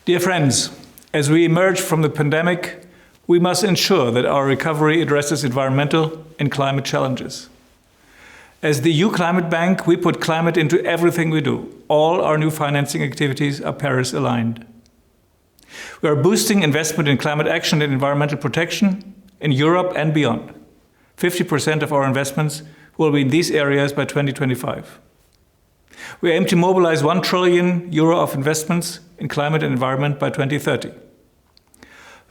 Dear friends, as we emerge from the pandemic, we must ensure that our recovery addresses environmental and climate challenges. As the EU Climate Bank, we put climate into everything we do. All our new financing activities are Paris-aligned. We are boosting investment in climate action and environmental protection in Europe and beyond. 50% of our investments will be in these areas by 2025. We aim to mobilize €1 trillion of investments in climate and environment by 2030.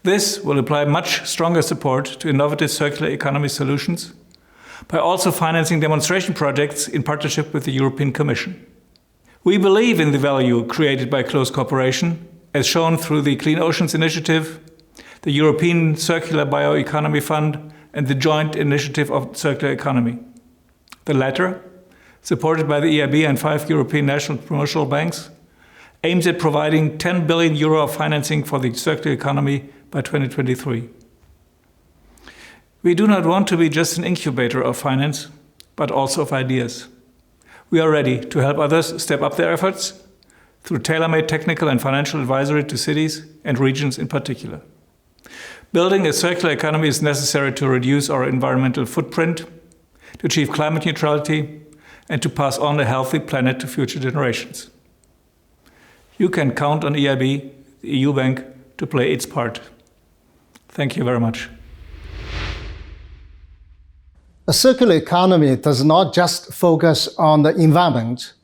This will apply much stronger support to innovative circular economy solutions by also financing demonstration projects in partnership with the European Commission. We believe in the value created by close cooperation, as shown through the Clean Oceans Initiative, the European Circular Bioeconomy Fund, and the Joint Initiative of Circular Economy. The latter, supported by the EIB and 5 European national promotional banks, aims at providing €10 billion of financing for the circular economy by 2023. We do not want to be just an incubator of finance, but also of ideas. We are ready to help others step up their efforts through tailor-made technical and financial advisory to cities and regions in particular. Building a circular economy is necessary to reduce our environmental footprint, to achieve climate neutrality, and to pass on a healthy planet to future generations. You can count on EIB, the EU Bank, to play its part. Thank you very much. A circular economy does not just focus on the environment.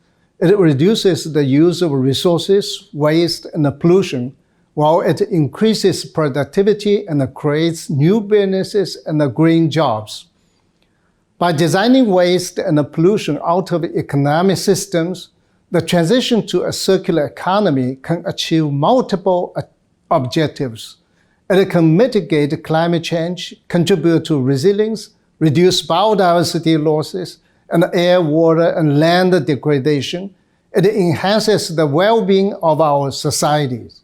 It reduces the use of resources, waste, and pollution, while it increases productivity and creates new businesses and green jobs. By designing waste and pollution out of economic systems, the transition to a circular economy can achieve multiple objectives. It can mitigate climate change, contribute to resilience, reduce biodiversity losses, and air, water, and land degradation. It enhances the well-being of our societies.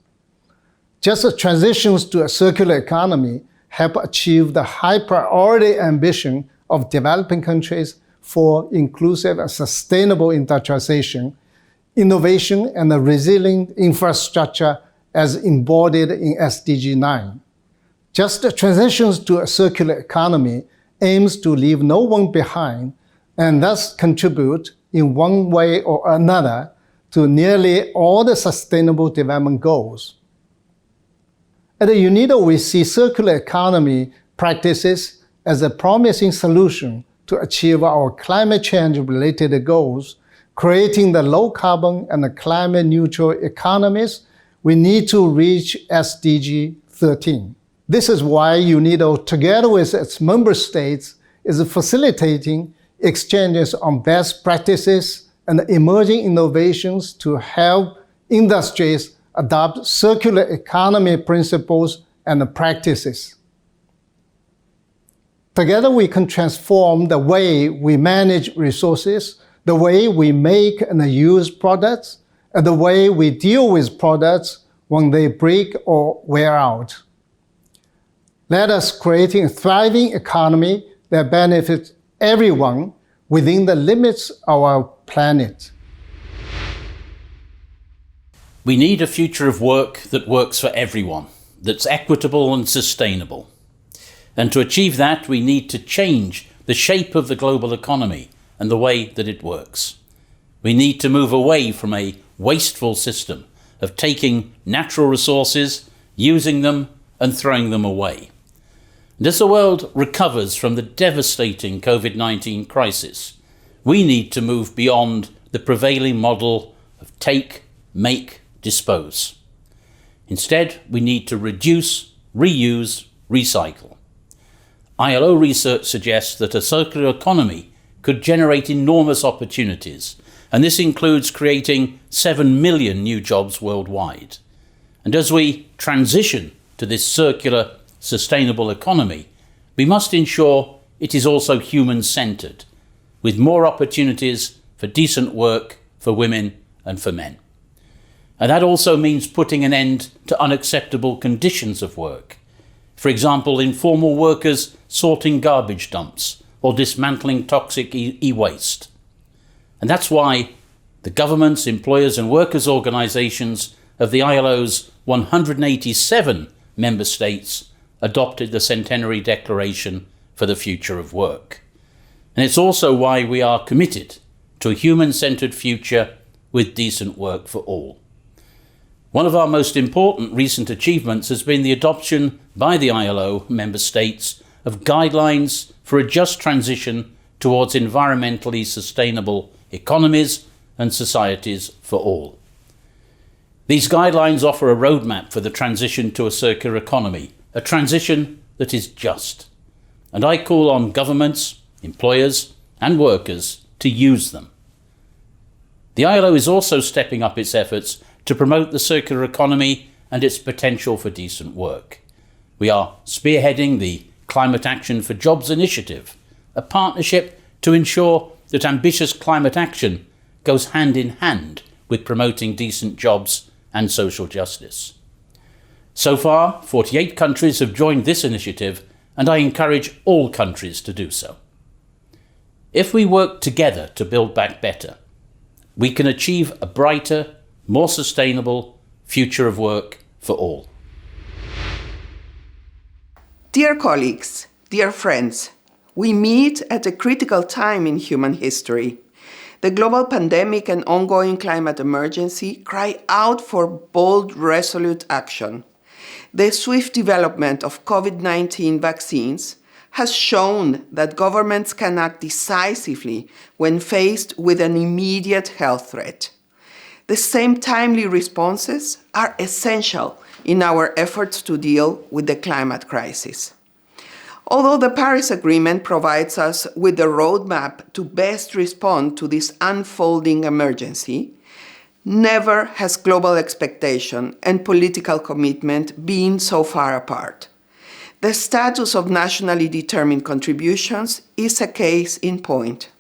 Just transitions to a circular economy help achieve the high-priority ambition of developing countries for inclusive and sustainable industrialization, innovation, and a resilient infrastructure as embodied in SDG 9. Just transitions to a circular economy aims to leave no one behind and thus contribute in one way or another to nearly all the sustainable development goals. At UNIDO, we see circular economy practices as a promising solution to achieve our climate change-related goals, creating the low-carbon and climate-neutral economies we need to reach SDG 13. This is why UNIDO, together with its member states, is facilitating exchanges on best practices and emerging innovations to help industries adopt circular economy principles and practices. Together, we can transform the way we manage resources, the way we make and use products, and the way we deal with products when they break or wear out. Let us create a thriving economy that benefits everyone within the limits of our planet. We need a future of work that works for everyone, that's equitable and sustainable. And to achieve that, we need to change the shape of the global economy and the way that it works. We need to move away from a wasteful system of taking natural resources, using them, and throwing them away. And as the world recovers from the devastating COVID-19 crisis, we need to move beyond the prevailing model of take, make, dispose. Instead, we need to reduce, reuse, recycle. ILO research suggests that a circular economy could generate enormous opportunities, and this includes creating 7 million new jobs worldwide. And as we transition to this circular, sustainable economy, we must ensure it is also human-centred, with more opportunities for decent work for women and for men. And that also means putting an end to unacceptable conditions of work. For example, informal workers sorting garbage dumps or dismantling toxic e-waste. And that's why the governments, employers and workers' organisations of the ILO's 187 member states adopted the Centenary Declaration for the Future of Work. And it's also why we are committed to a human-centred future with decent work for all. One of our most important recent achievements has been the adoption by the ILO member states of guidelines for a just transition towards environmentally sustainable economies and societies for all. These guidelines offer a roadmap for the transition to a circular economy, a transition that is just. And I call on governments, employers and workers to use them. The ILO is also stepping up its efforts to promote the circular economy and its potential for decent work. We are spearheading the Climate Action for Jobs initiative, a partnership to ensure that ambitious climate action goes hand in hand with promoting decent jobs and social justice. So far, 48 countries have joined this initiative, and I encourage all countries to do so. If we work together to build back better, we can achieve a brighter, more sustainable future of work for all. Dear colleagues, dear friends, we meet at a critical time in human history. The global pandemic and ongoing climate emergency cry out for bold, resolute action. The swift development of COVID-19 vaccines has shown that governments can act decisively when faced with an immediate health threat. The same timely responses are essential in our efforts to deal with the climate crisis. Although the Paris Agreement provides us with the roadmap to best respond to this unfolding emergency, never has global expectation and political commitment been so far apart. The status of nationally determined contributions is a case in point.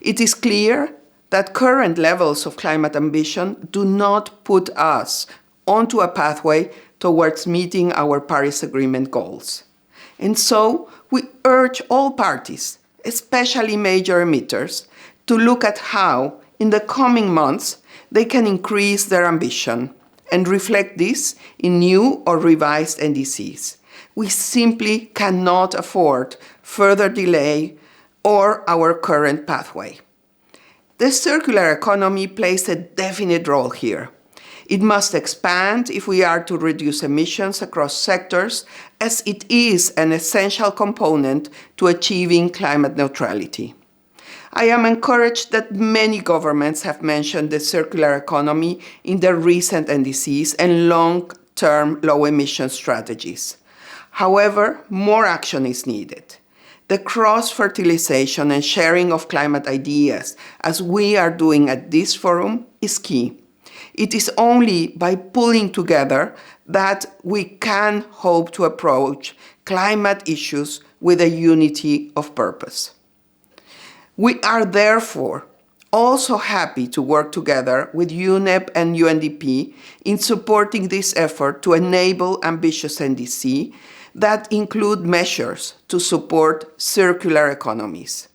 It is clear that current levels of climate ambition do not put us onto a pathway towards meeting our Paris Agreement goals. And so we urge all parties, especially major emitters, to look at how, in the coming months, they can increase their ambition and reflect this in new or revised NDCs. We simply cannot afford further delay or our current pathway. The circular economy plays a definite role here. It must expand if we are to reduce emissions across sectors, as it is an essential component to achieving climate neutrality. I am encouraged that many governments have mentioned the circular economy in their recent NDCs and long-term low-emission strategies. However, more action is needed. The cross-fertilization and sharing of climate ideas, as we are doing at this forum, is key. It is only by pulling together that we can hope to approach climate issues with a unity of purpose. We are therefore also happy to work together with UNEP and UNDP in supporting this effort to enable ambitious NDC that include measures to support circular economies.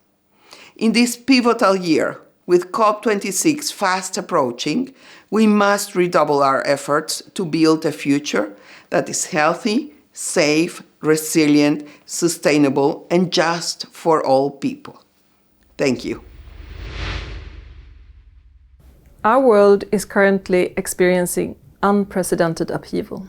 In this pivotal year, with COP26 fast approaching, we must redouble our efforts to build a future that is healthy, safe, resilient, sustainable, and just for all people. Thank you. Our world is currently experiencing unprecedented upheaval.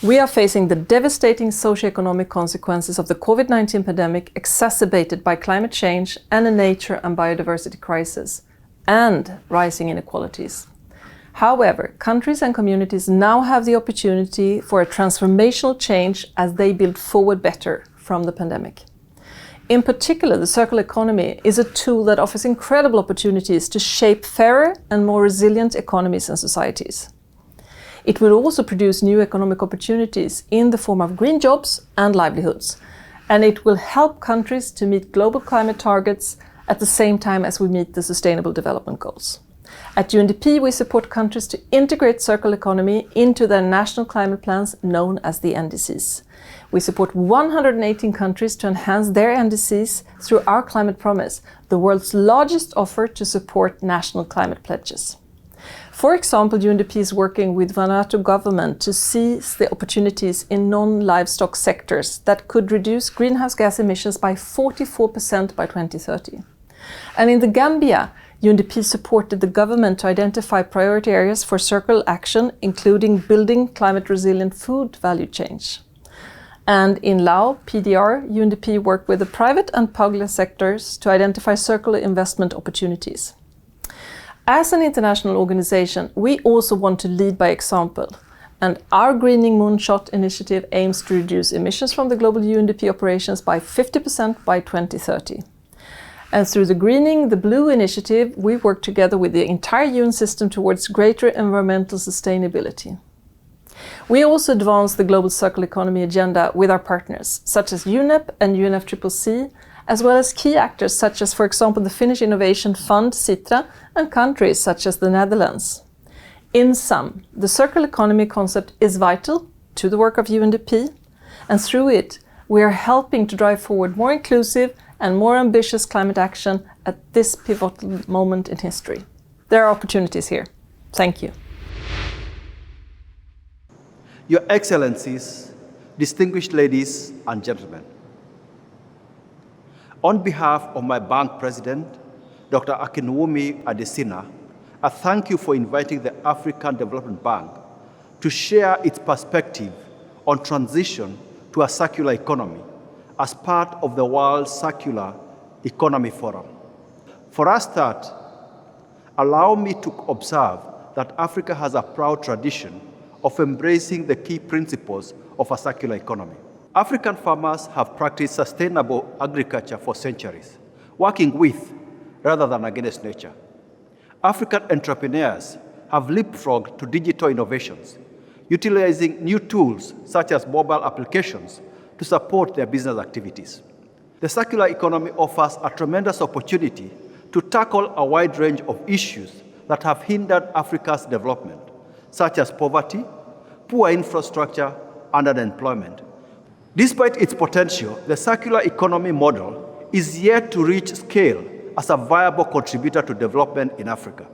We are facing the devastating socioeconomic consequences of the COVID-19 pandemic, exacerbated by climate change and a nature and biodiversity crisis, and rising inequalities. However, countries and communities now have the opportunity for a transformational change as they build forward better from the pandemic. In particular, the circular economy is a tool that offers incredible opportunities to shape fairer and more resilient economies and societies. It will also produce new economic opportunities in the form of green jobs and livelihoods, and it will help countries to meet global climate targets at the same time as we meet the Sustainable Development Goals. At UNDP, we support countries to integrate circular economy into their national climate plans, known as the NDCs. We support 118 countries to enhance their NDCs through our Climate Promise, the world's largest offer to support national climate pledges. For example, UNDP is working with Vanuatu government to seize the opportunities in non-livestock sectors that could reduce greenhouse gas emissions by 44% by 2030. And in the Gambia, UNDP supported the government to identify priority areas for circular action, including building climate-resilient food value chains. And in Laos, PDR, UNDP worked with the private and public sectors to identify circular investment opportunities. As an international organization, we also want to lead by example, and our Greening Moonshot initiative aims to reduce emissions from the global UNDP operations by 50% by 2030. And through the Greening the Blue initiative, we work together with the entire UN system towards greater environmental sustainability. We also advance the global circular economy agenda with our partners, such as UNEP and UNFCCC, as well as key actors such as, for example, the Finnish Innovation Fund, Sitra, and countries such as the Netherlands. In sum, the circular economy concept is vital to the work of UNDP, and through it, we are helping to drive forward more inclusive and more ambitious climate action at this pivotal moment in history. There are opportunities here. Thank you. Your Excellencies, distinguished ladies and gentlemen, on behalf of my bank president, Dr. Akinwumi Adesina, I thank you for inviting the African Development Bank to share its perspective on transition to a circular economy as part of the World Circular Economy Forum. For a start, allow me to observe that Africa has a proud tradition of embracing the key principles of a circular economy. African farmers have practiced sustainable agriculture for centuries, working with rather than against nature. African entrepreneurs have leapfrogged to digital innovations, utilizing new tools such as mobile applications to support their business activities. The circular economy offers a tremendous opportunity to tackle a wide range of issues that have hindered Africa's development, such as poverty, poor infrastructure, and unemployment. Despite its potential, the circular economy model is yet to reach scale as a viable contributor to development in Africa.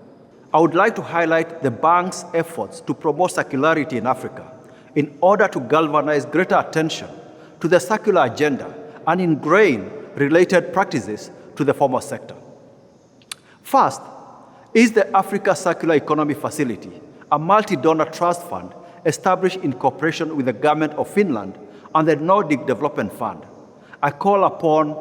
I would like to highlight the bank's efforts to promote circularity in Africa in order to galvanize greater attention to the circular agenda and ingrain related practices to the formal sector. First is the Africa Circular Economy Facility, a multi-donor trust fund established in cooperation with the government of Finland and the Nordic Development Fund. I call upon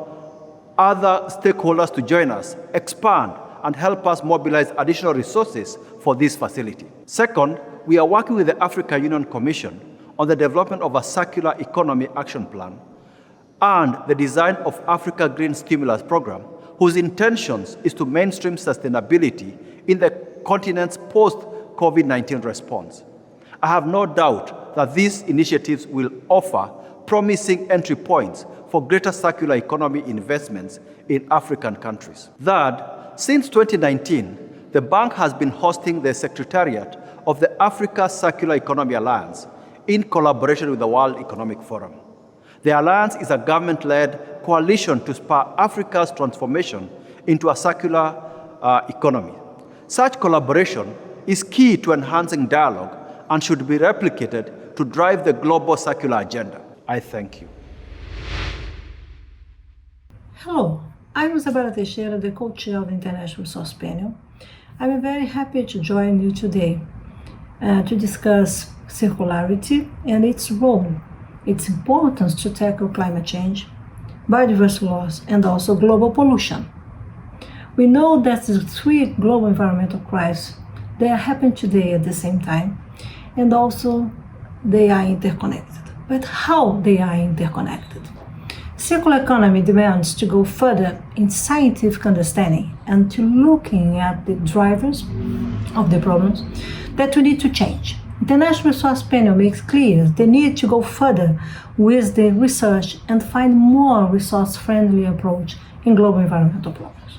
other stakeholders to join us, expand, and help us mobilize additional resources for this facility. Second, we are working with the African Union Commission on the development of a circular economy action plan and the design of Africa Green Stimulus Program, whose intentions is to mainstream sustainability in the continent's post-COVID-19 response. I have no doubt that these initiatives will offer promising entry points for greater circular economy investments in African countries. Third, since 2019, the bank has been hosting the Secretariat of the Africa Circular Economy Alliance in collaboration with the World Economic Forum. The alliance is a government-led coalition to spur Africa's transformation into a circular economy. Such collaboration is key to enhancing dialogue and should be replicated to drive the global circular agenda. I thank you. Hello, I'm Isabella Teixeira, the co-chair of the International Resource Panel. I'm very happy to join you today to discuss circularity and its role, its importance to tackle climate change, biodiversity loss, and also global pollution. We know that the three global environmental crises, they are happening today at the same time, and also they are interconnected. But how they are interconnected? Circular economy demands to go further in scientific understanding and to looking at the drivers of the problems that we need to change. International Resource Panel makes clear the need to go further with the research and find more resource-friendly approach in global environmental problems.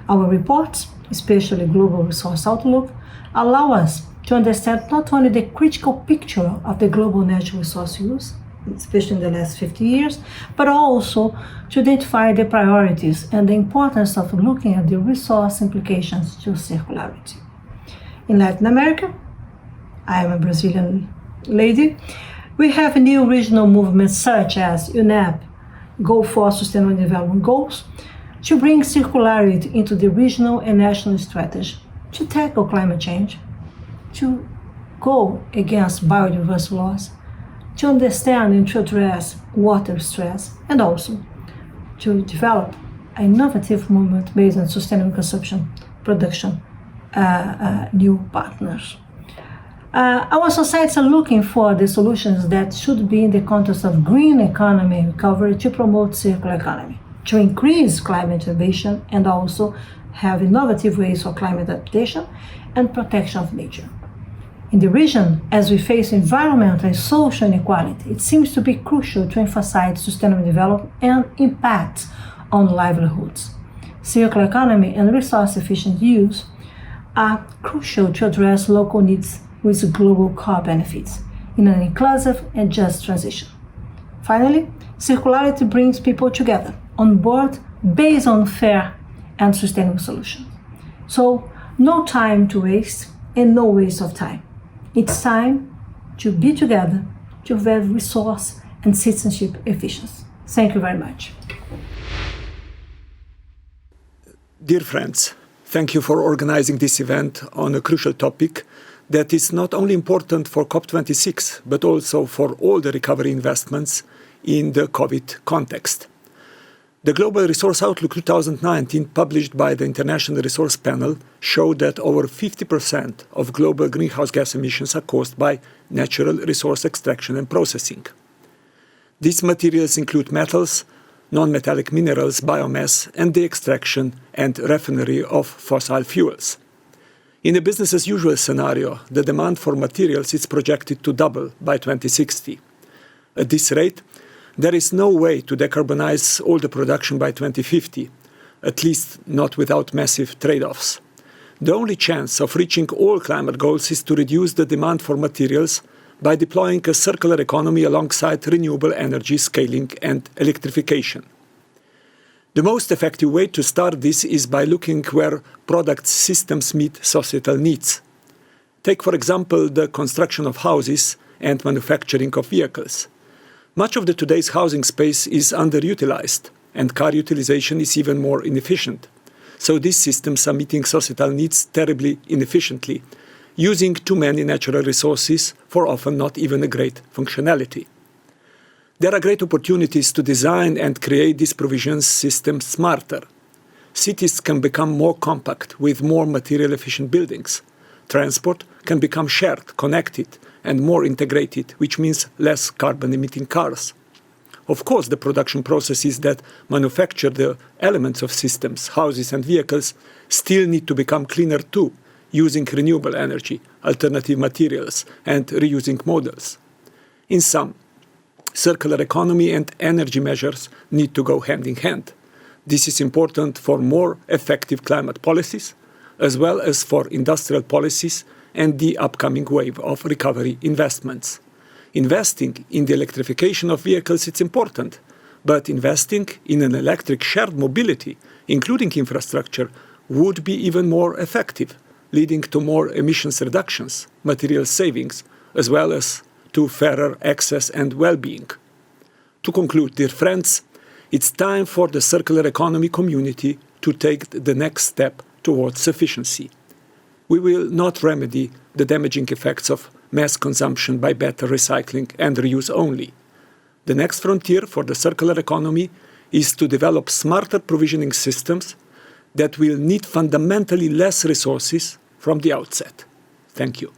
Our reports, especially Global Resource Outlook, allow us to understand not only the critical picture of the global natural resource use, especially in the last 50 years, but also to identify the priorities and the importance of looking at the resource implications to circularity. In Latin America, I am a Brazilian lady, we have new regional movements such as UNEP, Goal for Sustainable Development Goals, to bring circularity into the regional and national strategy to tackle climate change, to go against biodiversity loss, to understand and to address water stress, and also to develop an innovative movement based on sustainable consumption, production, new partners. Our societies are looking for the solutions that should be in the context of green economy recovery to promote circular economy, to increase climate innovation, and also have innovative ways for climate adaptation and protection of nature. In the region, as we face environmental and social inequality, it seems to be crucial to emphasize sustainable development and impacts on livelihoods. Circular economy and resource-efficient use are crucial to address local needs with global co-benefits in an inclusive and just transition. Finally, circularity brings people together on board based on fair and sustainable solutions. So, no time to waste and no waste of time. It's time to be together to have resource and citizenship efficiency. Thank you very much. Dear friends, thank you for organizing this event on a crucial topic that is not only important for COP26, but also for all the recovery investments in the COVID context. The Global Resource Outlook 2019, published by the International Resource Panel, showed that over 50% of global greenhouse gas emissions are caused by natural resource extraction and processing. These materials include metals, non-metallic minerals, biomass, and the extraction and refinery of fossil fuels. In a business-as-usual scenario, the demand for materials is projected to double by 2060. At this rate, there is no way to decarbonize all the production by 2050, at least not without massive trade-offs. The only chance of reaching all climate goals is to reduce the demand for materials by deploying a circular economy alongside renewable energy scaling and electrification. The most effective way to start this is by looking where product systems meet societal needs. Take, for example, the construction of houses and manufacturing of vehicles. Much of today's housing space is underutilized, and car utilization is even more inefficient. So these systems are meeting societal needs terribly inefficiently, using too many natural resources for often not even a great functionality. There are great opportunities to design and create these provision systems smarter. Cities can become more compact with more material-efficient buildings. Transport can become shared, connected, and more integrated, which means less carbon-emitting cars. Of course, the production processes that manufacture the elements of systems, houses and vehicles still need to become cleaner too, using renewable energy, alternative materials, and reusing models. In sum, circular economy and energy measures need to go hand in hand. This is important for more effective climate policies, as well as for industrial policies and the upcoming wave of recovery investments. Investing in the electrification of vehicles is important, but investing in an electric shared mobility, including infrastructure, would be even more effective, leading to more emissions reductions, material savings, as well as to fairer access and well-being. To conclude, dear friends, it's time for the circular economy community to take the next step towards sufficiency. We will not remedy the damaging effects of mass consumption by better recycling and reuse only. The next frontier for the circular economy is to develop smarter provisioning systems that will need fundamentally less resources from the outset. Thank you.